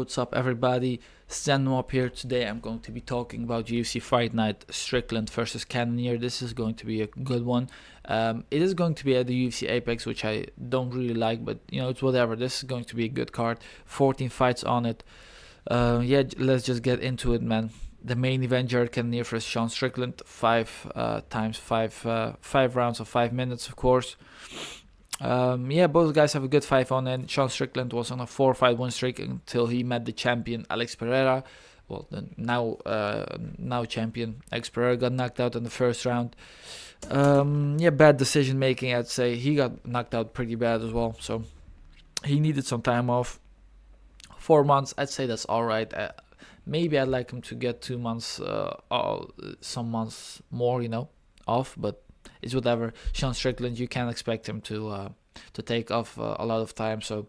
what's up everybody, Zenmo up here. Today I'm going to be talking about UFC Fight Night, Strickland versus Cannonier. This is going to be a good one. It is going to be at the UFC Apex, which I don't really like, but it's whatever. This is going to be a good card, 14 fights on it. Let's just get into it, man. The main event, Jared Cannonier versus Sean Strickland, 5 rounds of 5 minutes, of course. Both guys have a good fight on it. Sean Strickland was on a 4-fight win streak until he met the champion Alex Pereira. Well, the now champion Alex Pereira got knocked out in the first round. Bad decision making, I'd say. He got knocked out pretty bad as well, so he needed some time off. 4 months, I'd say that's all right. Maybe I'd like him to get 2 months, some months more, off, but it's whatever. Sean Strickland, you can't expect him to take off a lot of time. So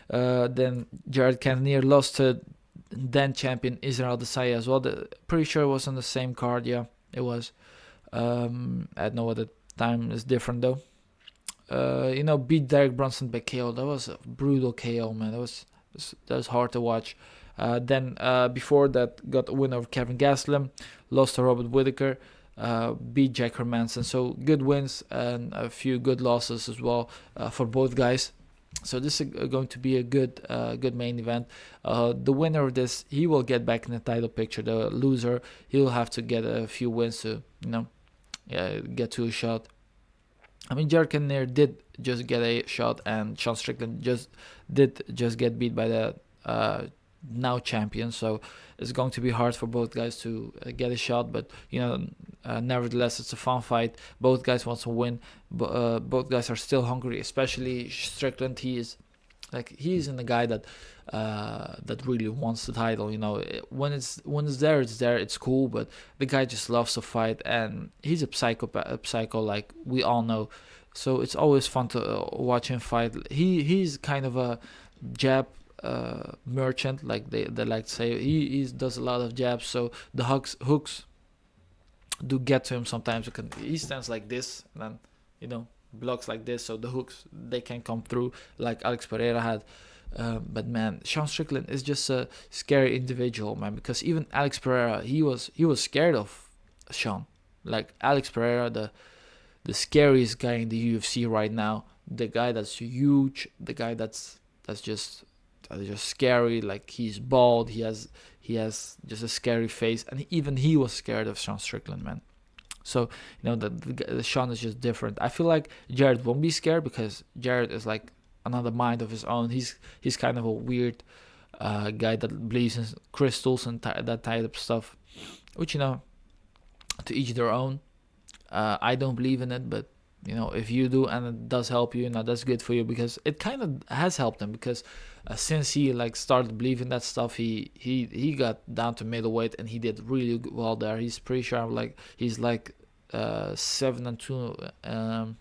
then Jared Cannonier lost to then champion Israel Desai as well. Pretty sure it was on the same card. Yeah, it was. I don't know what the time is different though. Beat Derek Brunson by KO. That was a brutal KO, man. That was hard to watch. Then before that, got a win over Kevin Gastelum, lost to Robert Whittaker. Beat Jack Hermanson. So good wins and a few good losses as well for both guys. So this is going to be a good main event. The winner of this, he will get back in the title picture. The loser, he'll have to get a few wins to get to a shot. I mean, Jared Cannonier did just get a shot, and Sean Strickland did get beat by the now champion. So it's going to be hard for both guys to get a shot, but nevertheless, it's a fun fight. Both guys want to win. Both guys are still hungry, especially Strickland. He's in the guy that really wants the title. When it's there, it's cool. But the guy just loves to fight, and he's a psycho, like we all know. So it's always fun to watch him fight. He's kind of a jab merchant, like they like to say. He does a lot of jabs, so the hooks do get to him sometimes. He stands like this and then blocks like this, so the hooks, they can come through like Alex Pereira had. But man, Sean Strickland is just a scary individual, man, because even Alex Pereira, he was scared of Sean. Like Alex Pereira, the scariest guy in the UFC right now, the guy that's huge, the guy that's just scary. Like, he's bald, he has just a scary face, and even he was scared of Sean Strickland, man. So the Sean is just different. I feel like Jared won't be scared because Jared is like another mind of his own. He's kind of a weird guy that believes in crystals and that type of stuff, which to each their own. I don't believe in it, but if you do and it does help you, that's good for you, because it kind of has helped him, because since he started believing that stuff, he got down to middleweight and he did really well there. He's pretty sure he's 7-2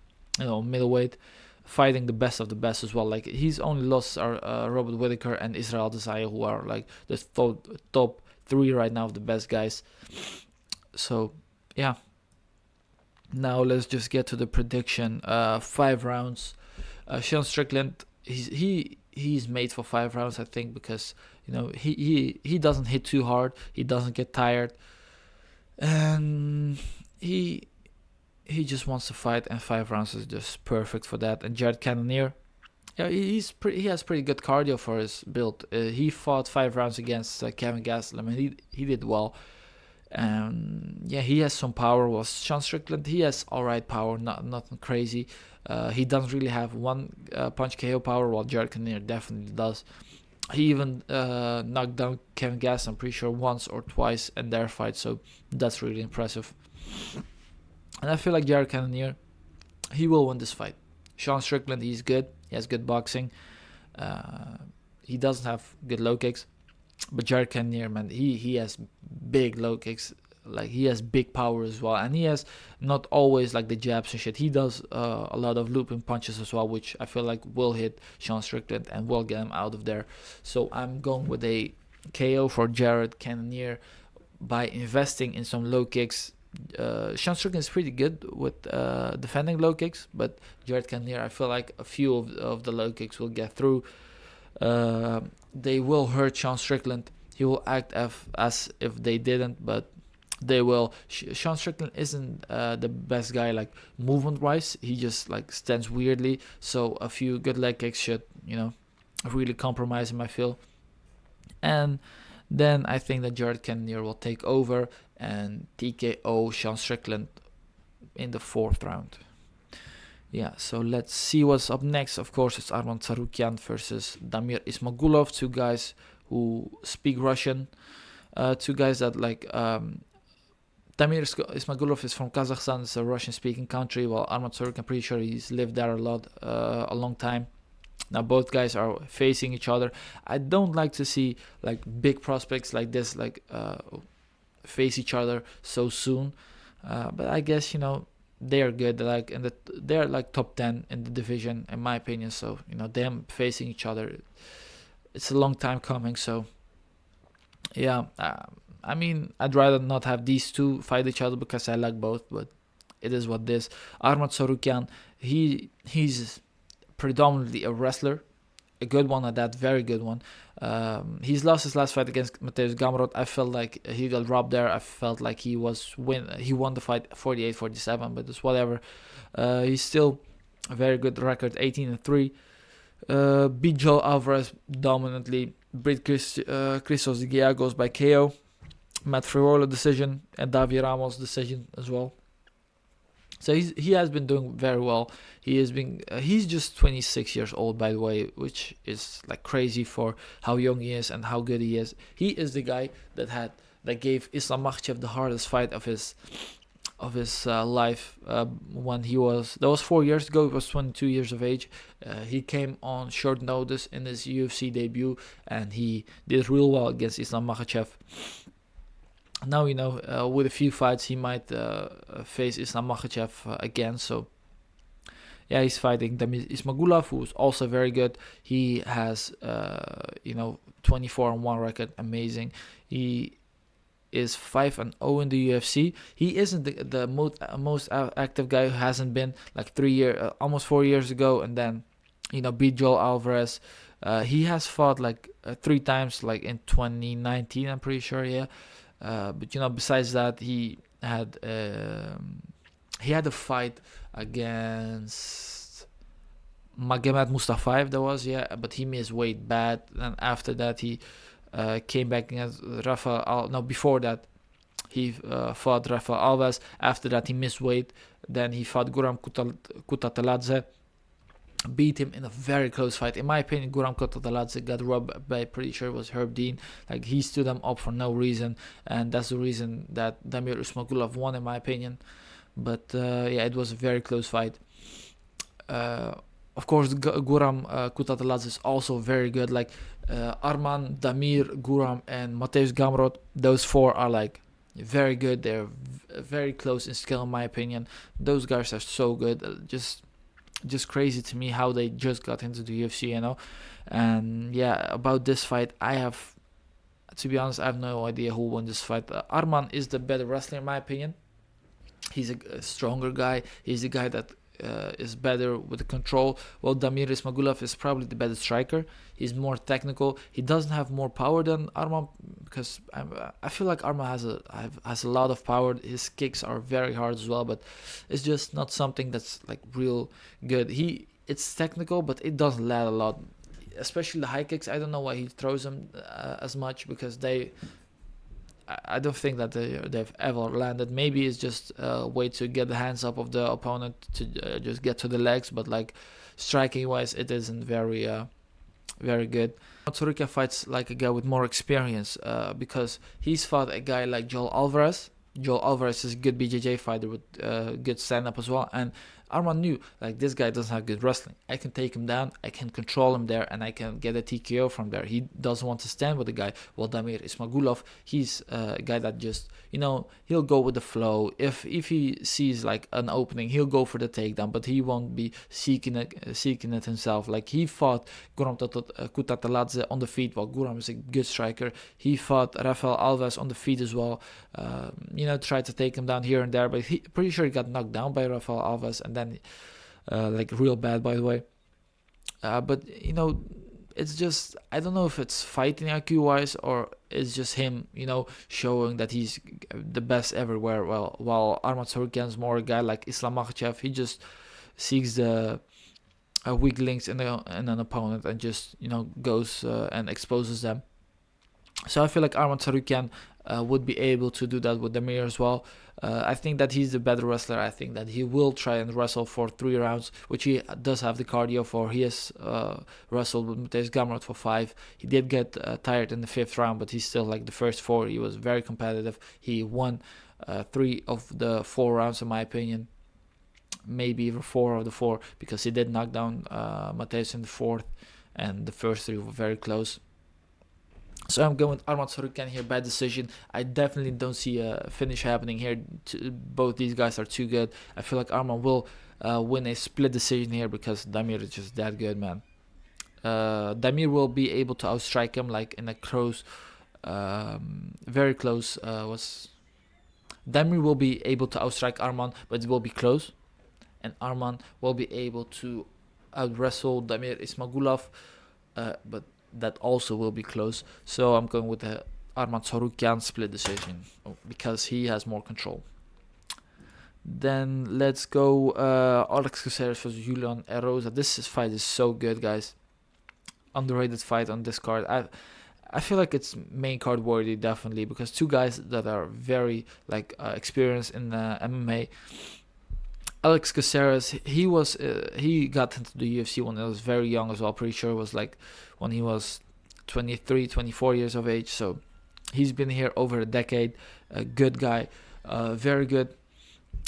middleweight, fighting the best of the best as well. Like, he's only lost Robert Whittaker and Israel Desai, who are like the top 3 right now of the best guys. So yeah, now let's just get to the prediction. 5 rounds. Sean Strickland, he's made for 5 rounds, I think, because he doesn't hit too hard, he doesn't get tired, and he just wants to fight, and 5 rounds is just perfect for that. And Jared Cannonier, he has pretty good cardio for his build. He fought 5 rounds against Kevin Gastelum, and he did well. He has some power. Well, Sean Strickland, he has alright power, nothing crazy. He doesn't really have one punch KO power, while Jared Cannonier definitely does. He even knocked down Kevin Gastelum, I'm pretty sure, once or twice in their fight, so that's really impressive. And I feel like Jared Cannonier, he will win this fight. Sean Strickland, he's good. He has good boxing. He doesn't have good low kicks. But Jared Cannonier, man, he has big low kicks. Like, he has big power as well. And he has not always like the jabs and shit. He does a lot of looping punches as well, which I feel like will hit Sean Strickland and will get him out of there. So I'm going with a KO for Jared Cannonier by investing in some low kicks. Sean Strickland is pretty good with defending low kicks, but Jared Cannonier, I feel like a few of the low kicks will get through. they will hurt Sean Strickland. He will act as if they didn't, but they will. Sean Strickland isn't the best guy like movement wise. He just like stands weirdly. So a few good leg kicks should really compromise him, I feel. And then I think that Jared Cannonier will take over and TKO Sean Strickland in the 4th round. Yeah, so let's see what's up next. Of course, it's Arman Tsarukyan versus Damir Ismagulov, 2 guys who speak Russian. 2 guys that like Damir Ismagulov is from Kazakhstan. It's a Russian-speaking country. While Arman Tsarukyan, I'm pretty sure he's lived there a long time. Now both guys are facing each other. I don't like to see like big prospects like this face each other so soon. But I guess they're good. They're like top 10 in the division in my opinion. So them facing each other, it's a long time coming. So yeah, I mean I'd rather not have these 2 fight each other because I like both. But it is what it is. Arman Tsarukyan, he's predominantly a wrestler, a good one at that, very good one. He's lost his last fight against Mateusz Gamrot. I felt like he got robbed there. I felt like he won the fight 48-47, but it's whatever. He's still a very good record, 18-3. Beat Joel Alvarez dominantly. Beat Christos Giagos by KO. Matt Frivola decision and Davi Ramos decision as well. So he has been doing very well. He's just 26 years old, by the way, which is like crazy for how young he is and how good he is. He is the guy that gave Islam Makhachev the hardest fight of his life when that was 4 years ago. He was 22 years of age. He came on short notice in his UFC debut and he did real well against Islam Makhachev. Now, with a few fights, he might face Islam Makhachev again. So, yeah, he's fighting Damir Ismagulov, who's also very good. He has, 24-1 record, amazing. He is 5-0 in the UFC. He isn't the most active guy who hasn't been like almost 4 years ago, and then, beat Joel Alvarez. He has fought like 3 times, like in 2019, I'm pretty sure, yeah. But besides that, he had a fight against Magomed Mustafaev. That was, yeah, but he missed weight bad. And after that, he came back against Rafael. No, before that, he fought Rafael Alves. After that, he missed weight. Then he fought Guram Kutateladze. Beat him in a very close fight. In my opinion, Guram Kutateladze got robbed by, pretty sure it was Herb Dean. Like, he stood him up for no reason, and that's the reason that Damir Ismagulov won, in my opinion. But yeah, it was a very close fight. Of course, Guram Kutateladze is also very good. Like Arman, Damir, Guram, and Mateusz Gamrot, those 4 are like very good. They're very close in skill, in my opinion. Those guys are so good. Just crazy to me how they just got into the UFC, And yeah, about this fight, to be honest, I have no idea who won this fight. Arman is the better wrestler, in my opinion. He's a stronger guy. He's the guy that is better with the control. Well, Damir Ismagulov is probably the better striker. He's more technical. He doesn't have more power than Arman, because I feel like Arman has a lot of power. His kicks are very hard as well, but it's just not something that's like real good. It's technical, but it doesn't land a lot, especially the high kicks. I don't know why he throws them as much, because I don't think that they've ever landed. Maybe it's just a way to get the hands up of the opponent to just get to the legs, but like striking wise, it isn't very good. Tsarukyan fights like a guy with more experience because he's fought a guy like Joel Alvarez. Joel Alvarez is a good BJJ fighter with good stand-up as well, and Arman knew, like, this guy doesn't have good wrestling. I can take him down, I can control him there, and I can get a TKO from there. He doesn't want to stand with the guy. Well, Damir Ismagulov, he's a guy that just, he'll go with the flow. If he sees like an opening, he'll go for the takedown, but he won't be seeking it himself. Like, he fought Guram Kutateladze on the feet. Well, Guram is a good striker. He fought Rafael Alves on the feet as well. Tried to take him down here and there, but pretty sure he got knocked down by Rafael Alves, and then like real bad, by the way. But it's just, I don't know if it's fighting IQ wise or it's just him, showing that he's the best everywhere. While Arman Tsarukyan's more a guy like Islam Makhachev. He just seeks the weak links in an opponent and just goes and exposes them. So I feel like Arman Tsarukyan would be able to do that with Damir as well. I think that he's the better wrestler. I think that he will try and wrestle for 3 rounds, which he does have the cardio for. He has wrestled with Mateusz Gamrot for 5. He did get tired in the 5th round, but he's still like the first 4. He was very competitive. He won 3 of the 4 rounds, in my opinion. Maybe even 4 of the 4, because he did knock down Mateusz in the 4th, and the first 3 were very close. So I'm going with Arman Tsarukyan here by decision. I definitely don't see a finish happening here. Both these guys are too good. I feel like Arman will win a split decision here because Damir is just that good, man. Damir will be able to outstrike him like in a close, very close. Damir will be able to outstrike Arman, but it will be close. And Arman will be able to out-wrestle Damir Ismagulov, but that also will be close. So I'm going with the Arman Tsarukyan split decision because he has more control. Then let's go Alex Caceres versus Julian Erosa. This fight is so good, guys. Underrated fight on this card. I feel like it's main card worthy, definitely, because 2 guys that are very experienced in MMA. Alex Caceres, he got into the UFC when he was very young as well. Pretty sure it was like when he was 23, 24 years of age. So he's been here over a decade. A good guy, very good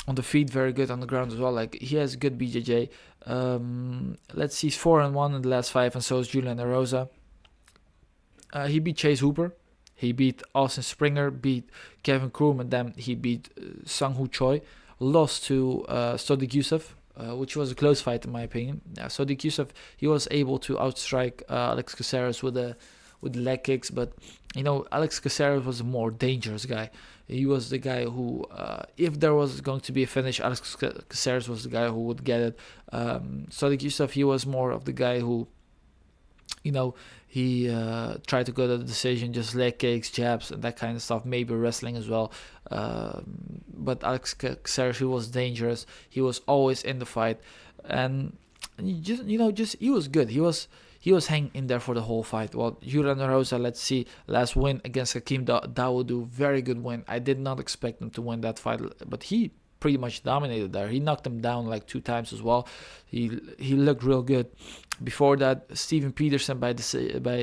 on the feet, very good on the ground as well. Like, he has good BJJ. Let's see, he's 4-1 in the last 5, and so is Julian Erosa. He beat Chase Hooper. He beat Austin Springer, beat Kevin Kroom, and then he beat Sang-Hoo Choi. Lost to Sodiq Yusuff, which was a close fight in my opinion. Sodiq Yusuff, he was able to outstrike Alex Caceres with leg kicks, but Alex Caceres was a more dangerous guy. He was the guy who, if there was going to be a finish, Alex Caceres was the guy who would get it. Sodiq Yusuff, he was more of the guy who, he tried to go to the decision, just leg kicks, jabs, and that kind of stuff, maybe wrestling as well. But Alex Caceres, he was dangerous. He was always in the fight, and he was good. He was hanging in there for the whole fight. Well, Julian Erosa, let's see, last win against Hakeem Dawodu, very good win. I did not expect him to win that fight, but he pretty much dominated there. He knocked him down like 2 times as well. He looked real good. Before that, Steven Peterson by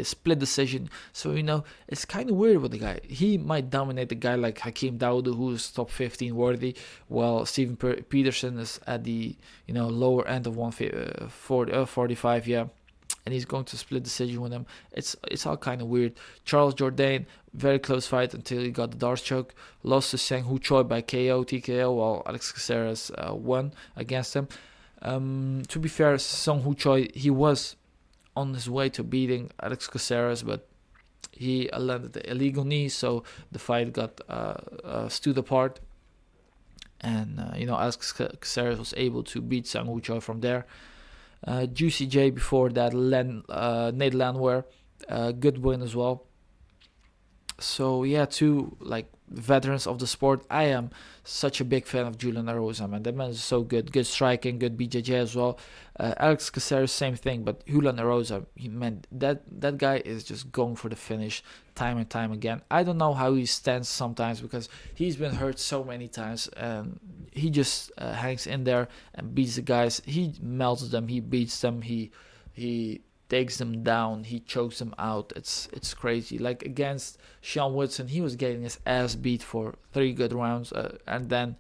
split decision. So it's kind of weird with the guy. He might dominate the guy like Hakeem Dawodu, who's top 15 worthy, while Steven Peterson is at the lower end of 45. Yeah. And he's going to split decision with him. It's all kind of weird. Charles Jourdain, very close fight until he got the Darce choke. Lost to Sang-Hoo Choi by TKO, while Alex Caceres won against him. To be fair, Sang-Hoo Choi, he was on his way to beating Alex Caceres, but he landed the illegal knee, so the fight got stood apart. And Alex Caceres was able to beat Sang-Hoo Choi from there. Juicy J before that, Nate Landwehr, good win as well. So yeah, 2 veterans of the sport. I am such a big fan of Julian Erosa, man. That man is so good striking, good BJJ as well. Alex Caceres, same thing, but Julian Erosa, that guy is just going for the finish time and time again. I don't know how he stands sometimes because he's been hurt so many times, and he just hangs in there and beats the guys. He melts them, he beats them, he takes them down, he chokes them out. It's crazy. Like against Sean Woodson, he was getting his ass beat for 3 good rounds, and then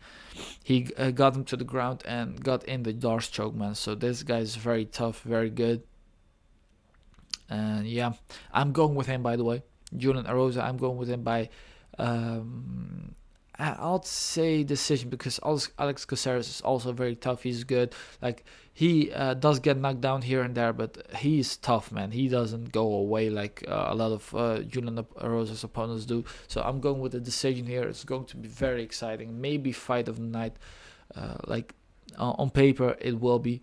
he got him to the ground and got in the Darce choke, man. So this guy is very tough, very good. And yeah, I'm going with him, by the way. Julian Erosa, I'm going with him by I'll say decision, because Alex Caceres is also very tough. He's good. Like, he does get knocked down here and there, but he's tough, man. He doesn't go away like a lot of Julian Erosa's opponents do. So I'm going with a decision here. It's going to be very exciting. Maybe fight of the night. On paper, it will be.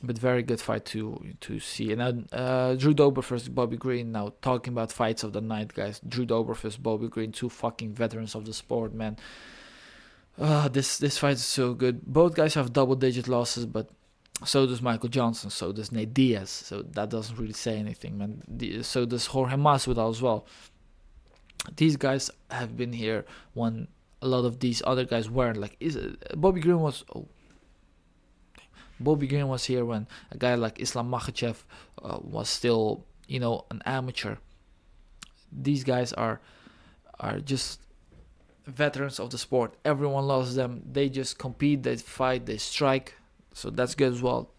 but very good fight to see. And then Drew Dober versus Bobby Green. Now talking about fights of the night, guys. Drew Dober versus Bobby Green, two fucking veterans of the sport, man. This fight is so good. Both guys have double-digit losses, but so does Michael Johnson. So does Nate Diaz. So that doesn't really say anything, man. So does Jorge Masvidal as well. These guys have been here when a lot of these other guys weren't. Like, Bobby Green was here when a guy like Islam Makhachev was still, an amateur. These guys are just veterans of the sport. Everyone loves them. They just compete, they fight, they strike. So that's good as well.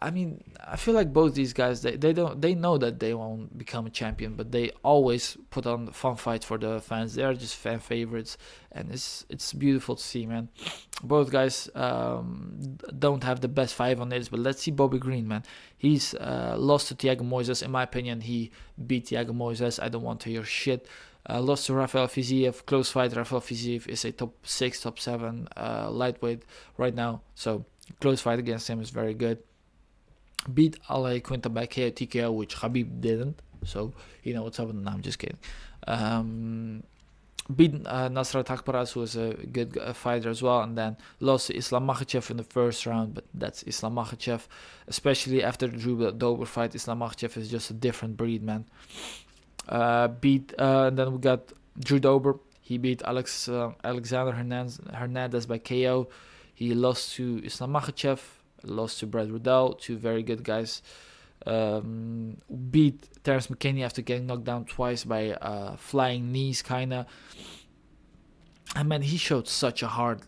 I feel like both these guys, they know that they won't become a champion, but they always put on fun fights for the fans. They are just fan favorites, and it's beautiful to see, man. Both guys don't have the best 5 on this, but let's see Bobby Green, man. He's lost to Thiago Moises. In my opinion, he beat Thiago Moises. I don't want to hear shit. Lost to Rafael Fiziev, close fight. Rafael Fiziev is a top 6, top 7 lightweight right now, so close fight against him is very good. Beat Ale Quinta by KO TKO, which Khabib didn't, so you know what's up. No, I'm just kidding. Beat Nasrat Akbaraz, who was a good fighter as well, and then lost to Islam Makhachev in the first round, but that's Islam Makhachev. Especially after the Drew Dober fight, Islam Makhachev is just a different breed, man. And then we got Drew Dober. He beat Alexander Hernandez by KO. He lost to Islam Makhachev, lost to Brad Riddell, two very good guys. Beat Terrence McKinney after getting knocked down twice by flying knees, kinda. And man, he showed such a heart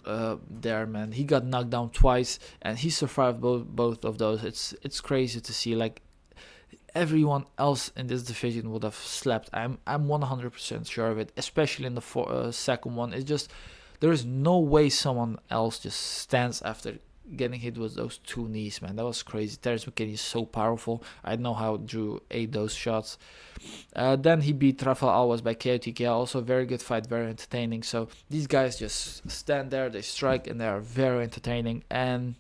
there, man. He got knocked down twice, and he survived both of those. It's crazy to see. Like, everyone else in this division would have slept. I'm 100% sure of it. Especially in the second one, it's just there is no way someone else just stands after getting hit with those two knees, man. That was crazy. Terrence McKinney is so powerful. I don't know how Drew ate those shots. Then he beat Rafael Alves by KO TKO. Also a very good fight, very entertaining. So these guys just stand there, they strike, and they are very entertaining. And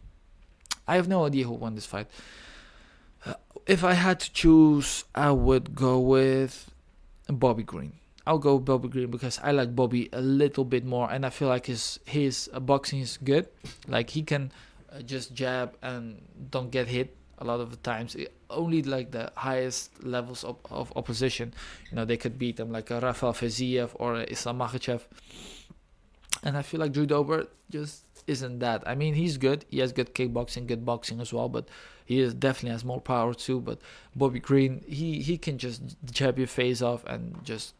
I have no idea who won this fight. If I had to choose, I would go with Bobby Green. I'll go with Bobby Green because I like Bobby a little bit more, and I feel like his boxing is good. Like, he can just jab and don't get hit a lot of the times. Only like the highest levels of opposition, they could beat them, like a Rafael Fiziev or a Islam Makhachev. And I feel like Drew Dober just isn't that. I mean, he's good. He has good kickboxing, good boxing as well, but he definitely has more power too. But Bobby Green, he can just jab your face off and just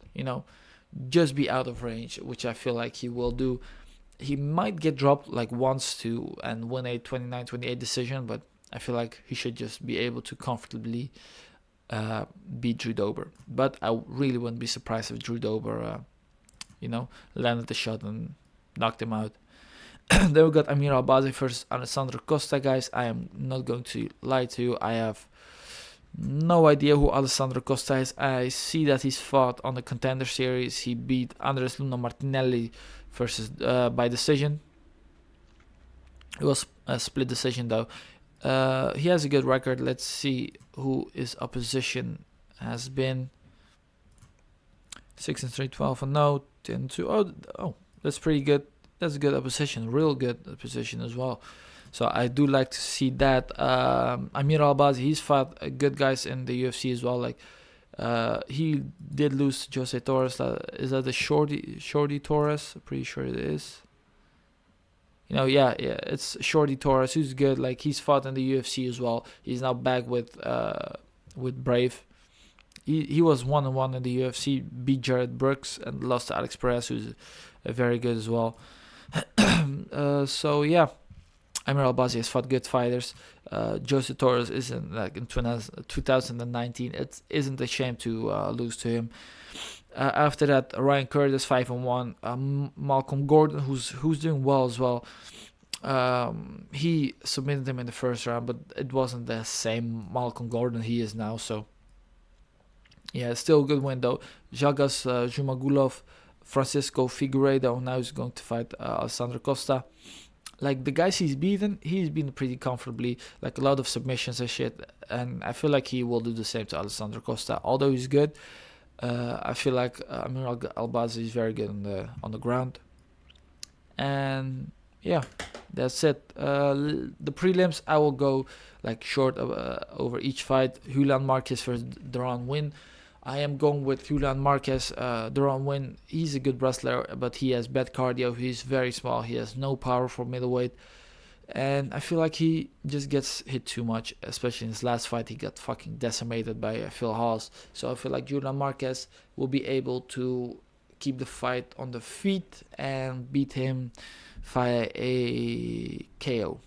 be out of range, which I feel like he will do. He might get dropped like once and win a 29-28 decision, but I feel like he should just be able to comfortably beat Drew Dober. But I really wouldn't be surprised if Drew Dober, landed the shot and knocked him out. Then we got Amir Albazi versus Alessandro Costa, guys. I am not going to lie to you. I have no idea who Alessandro Costa is. I see that he's fought on the Contender Series. He beat Andres Luna Martinelli versus by decision. It was a split decision though. He has a good record. Let's see who his opposition has been. 6-3, 12-0, 10-2. Oh, that's pretty good. That's a good opposition, real good opposition as well. So I do like to see that. Amir Albazi, he's fought good guys in the UFC as well. Like, he did lose to Jose Torres. Is that the Shorty Torres? I'm pretty sure it is. Yeah, it's Shorty Torres, who's good. Like, he's fought in the UFC as well. He's now back with Brave. He was 1-1 in the UFC, beat Jared Brooks and lost to Alex Perez, who's very good as well. So yeah, Amir Albazi has fought good fighters. Jose Torres isn't, like, in 2019. It isn't a shame to lose to him. After that, Ryan Curtis 5-1. Malcolm Gordon, who's doing well as well. He submitted him in the first round, but it wasn't the same Malcolm Gordon he is now. So yeah, still a good win though. Jagas Zhumagulov, Francisco Figueiredo, now he's going to fight Alessandro Costa. like the guys he's beaten pretty comfortably, like a lot of submissions and shit, and I feel like he will do the same to Alessandro Costa. Although he's good, I feel like Amir Albazi is very good on the ground. And yeah, that's it. The prelims, I will go like short over each fight. Julian Marquez versus Duran Win. I am going with Julian Marquez. Duran Win, he's a good wrestler, but he has bad cardio. He's very small. He has no power for middleweight. And I feel like he just gets hit too much, especially in his last fight. He got fucking decimated by Phil Haas. So I feel like Julian Marquez will be able to keep the fight on the feet and beat him via a KO.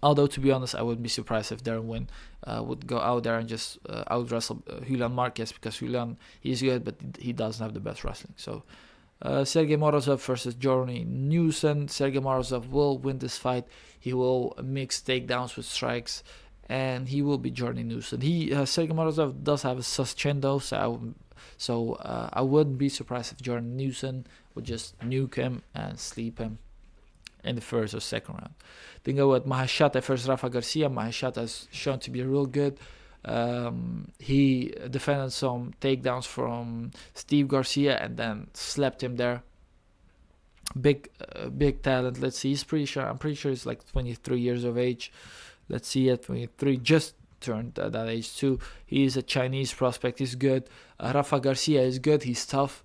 Although, to be honest, I wouldn't be surprised if Darren Wynn would go out there and just out-wrestle Julian Marquez, because Julian, he's good, but he doesn't have the best wrestling. So, Sergey Morozov versus Johnny Newson. Sergey Morozov will win this fight. He will mix takedowns with strikes, and he will be Johnny Newson. Sergey Morozov does have a sus chin though, so I wouldn't be surprised if Johnny Newson would just nuke him and sleep him in the first or second round. Then go with Mahashata versus Rafa Garcia. Mahashata has shown to be real good. He defended some takedowns from Steve Garcia and then slapped him there. Big talent. Let's see. I'm pretty sure he's like 23 years of age. Let's see, at 23, just turned that age too. He's a Chinese prospect. He's good. Rafa Garcia is good. He's tough.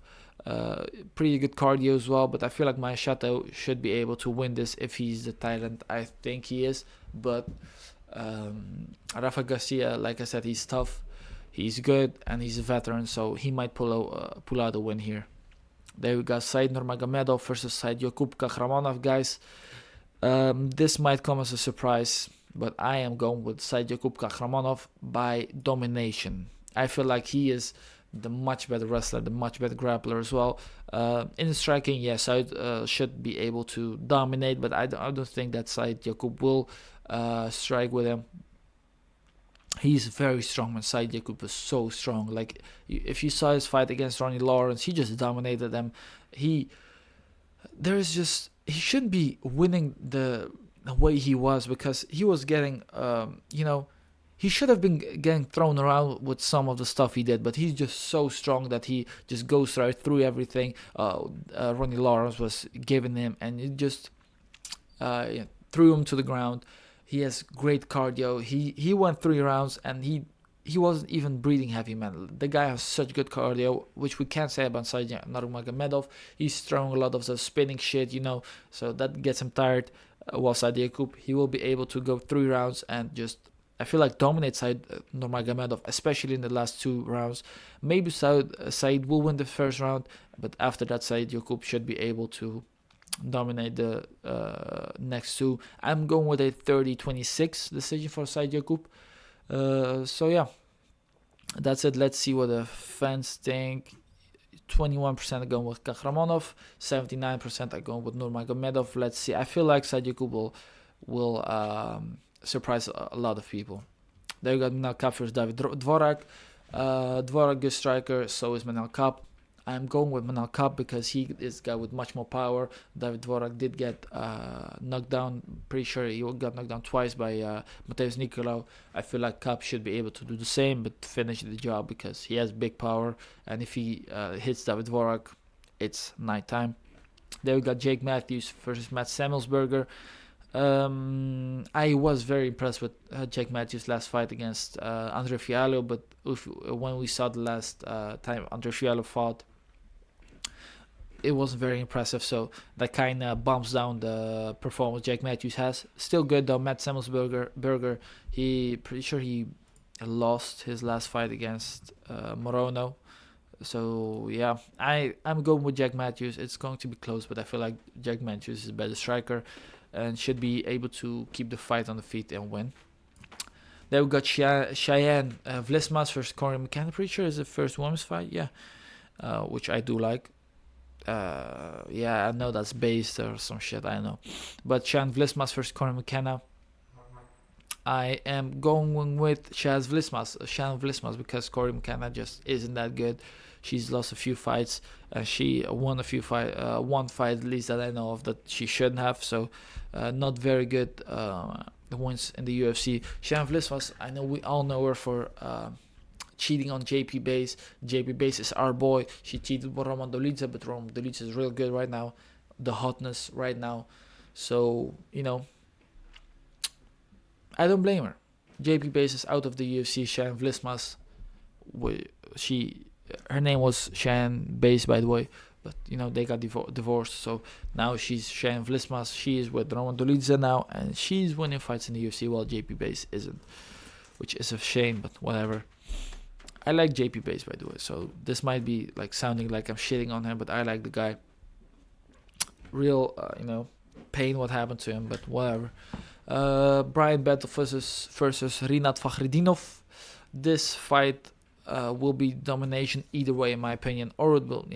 Pretty good cardio as well, but I feel like Mahashata should be able to win this if he's the talent I think he is. But Rafa Garcia, like I said, he's tough, he's good, and he's a veteran, so he might pull out a win here. There we go. Said Nurmagomedov versus Said Yakub Kahramanov, guys. This might come as a surprise, but I am going with Said Yakub Kahramanov by domination. I feel like he is the much better wrestler, the much better grappler as well. In striking, yes, Said should be able to dominate, but I don't think that Said Yakub will strike with him. He's very strong, man. Said Yakub is so strong. Like, if you saw his fight against Ronnie Lawrence, he just dominated them. He shouldn't be winning the way he was, because he was getting, he should have been getting thrown around with some of the stuff he did, but he's just so strong that he just goes right through everything Ronnie Lawrence was giving him, and it just threw him to the ground. He has great cardio. He went 3 rounds and he wasn't even breathing heavy, man. The guy has such good cardio, which we can't say about Said Nurmagomedov. He's throwing a lot of the spinning shit, so that gets him tired. While Said Yakub, he will be able to go 3 rounds and just, I feel like, dominate Said Nurmagomedov, especially in the last 2 rounds. Maybe Said will win the first round, but after that, Said Yakub should be able to dominate the next 2. I'm going with a 30-26 decision for Said Yakub. So yeah, that's it. Let's see what the fans think. 21% are going with Kahramanov, 79% are going with Nurmagomedov. Let's see. I feel like Said Yakub will surprise a lot of people. There you got Manel Kape versus David Dvorak. Dvorak, good striker, so is Manel Kape. I'm going with Manel Kape because he is a guy with much more power. David Dvorak did get knocked down. Pretty sure he got knocked down twice by Mateusz Nicolau. I feel like Kape should be able to do the same, but finish the job, because he has big power. And if he hits David Dvorak, it's nighttime. There we got Jake Matthews versus Matt Samuelsberger. I was very impressed with Jake Matthews' last fight against Andre Fialho, but when we saw the last time Andre Fialho fought, it wasn't very impressive, so that kind of bumps down the performance Jake Matthews has. Still good though. Matt Samuelsberger, pretty sure he lost his last fight against Morono. So yeah, I'm going with Jake Matthews. It's going to be close, but I feel like Jake Matthews is a better striker and should be able to keep the fight on the feet and win. Then we got Cheyenne Vlismas versus Corey McKenna. Pretty sure it's the first women's fight, yeah, which I do like. Yeah, I know that's based or some shit, I know. But Cheyenne Vlismas versus Corey McKenna. I am going with Cheyenne Vlismas because Corey McKenna just isn't that good. She's lost a few fights, and she won one fight at least that I know of that she shouldn't have. So not very good wins in the UFC. Shan Vlismas, I know we all know her for cheating on JP Base. JP Base is our boy. She cheated with Roman Dolidze, but Roman Dolidze is real good right now. The hotness right now. So, I don't blame her. JP Base is out of the UFC. Shan Vlismas, her name was Shan Base, by the way, but they got divorced. So now she's Shan Vlismas. She is with Roman Dolidze now, and she's winning fights in the UFC while JP Base isn't, which is a shame, but whatever. I like JP Base, by the way, so this might be like sounding like I'm shitting on him, but I like the guy. Real, pain what happened to him, but whatever. Brian Battle versus Rinat Fakhridinov. This fight will be domination either way, in my opinion, or it will,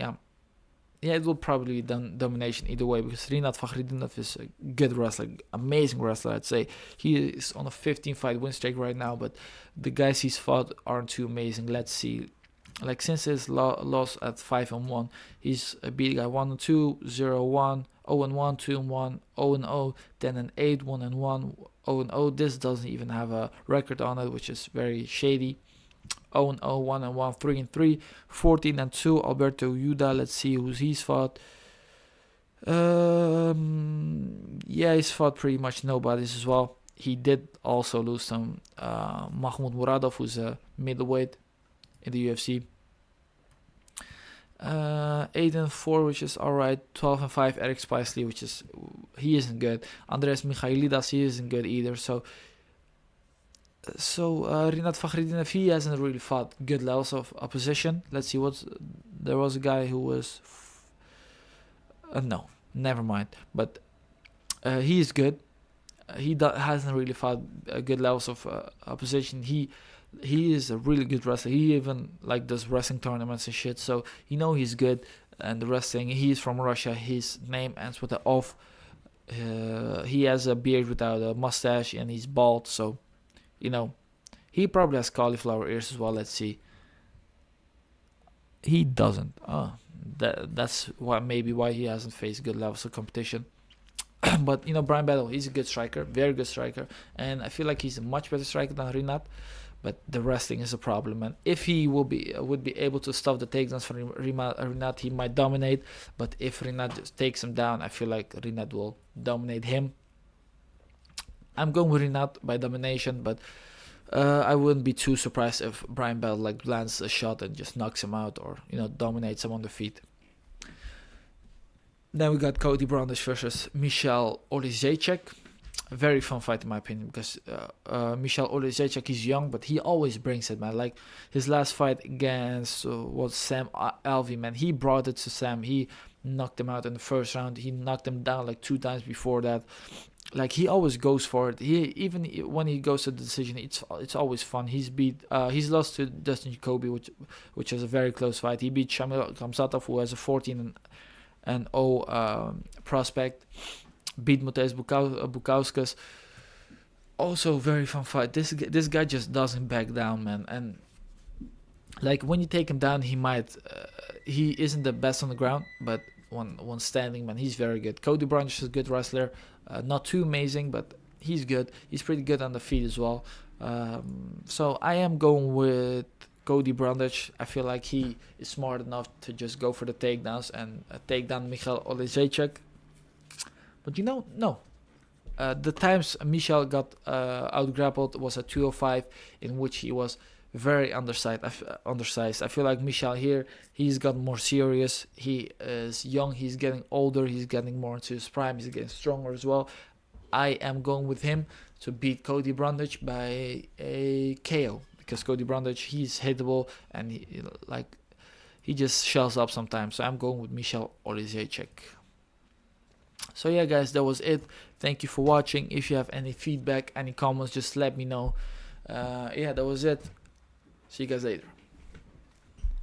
it will probably be domination either way, because Rinat Fakhridinov is a good wrestler, amazing wrestler, I'd say. He is on a 15-fight win streak right now, but the guys he's fought aren't too amazing. Let's see. Like, since his loss at 5-1, he's beat guy 1-2, 0-1, 0-1, 2-1, 0-0, 10-8, 1-1, 0-0. This doesn't even have a record on it, which is very shady. 0-0, 1-1, 3-3, 14-2. Alberto Yuda. Let's see who's he's fought. He's fought pretty much nobody's as well. He did also lose some Mahmoud Muradov, who's a middleweight in the UFC. 8-4, which is alright. 12-5, Eric Spicely, he isn't good. Andres Michailidas, he isn't good either. So Rinat Fakhridinov, he hasn't really fought good levels of opposition. Let's see there was a guy who was no, never mind. But he is good. He hasn't really fought good levels of opposition. He is a really good wrestler. He even does wrestling tournaments and shit. So he's good. And the wrestling, he's from Russia. His name ends with an off. He has a beard without a mustache, and he's bald. So he probably has cauliflower ears as well. Let's see. He doesn't. That's maybe why he hasn't faced good levels of competition. But Brian Battle, he's a good striker, very good striker, and I feel like he's a much better striker than Rinat. But the wrestling is a problem, and if he would be able to stop the takedowns from Rinat, he might dominate. But if Rinat just takes him down, I feel like Rinat will dominate him. I'm going with Rinat by domination, but I wouldn't be too surprised if Brian Bell lands a shot and just knocks him out, or dominates him on the feet. Then we got Cody Brandis versus Michal Olejniczak. A very fun fight in my opinion, because Michal Olejniczak is young, but he always brings it, man. Like his last fight against was Sam Alvey, man. He brought it to Sam. He knocked him out in the first round. He knocked him down 2 times before that. He always goes for it. Even when he goes to the decision, it's always fun. He's lost to Dustin Jacoby, which is a very close fight. He beat Shamil Khamzatov, who has a 14-0 prospect. Beat Mateusz Bukauskas. Also very fun fight. This guy just doesn't back down, man. And when you take him down, he isn't the best on the ground, but when standing, man, he's very good. Cody Brandis is a good wrestler. Not too amazing, but he's good. He's pretty good on the feet as well. So I am going with Cody Brandis. I feel like he is smart enough to just go for the takedowns and take down Michal Olejniczak. But no. The times Michal got out-grappled was at 205, in which he was very undersized. I feel like Michal here, he's got more serious. He is young. He's getting older. He's getting more into his prime. He's getting stronger as well. I am going with him to beat Cody Brandis by a KO, because Cody Brandis, he's hittable, and he just shells up sometimes. So I'm going with Michal Olejniczak. So yeah, guys, that was it. Thank you for watching. If you have any feedback, any comments, just let me know. That was it. See you guys later.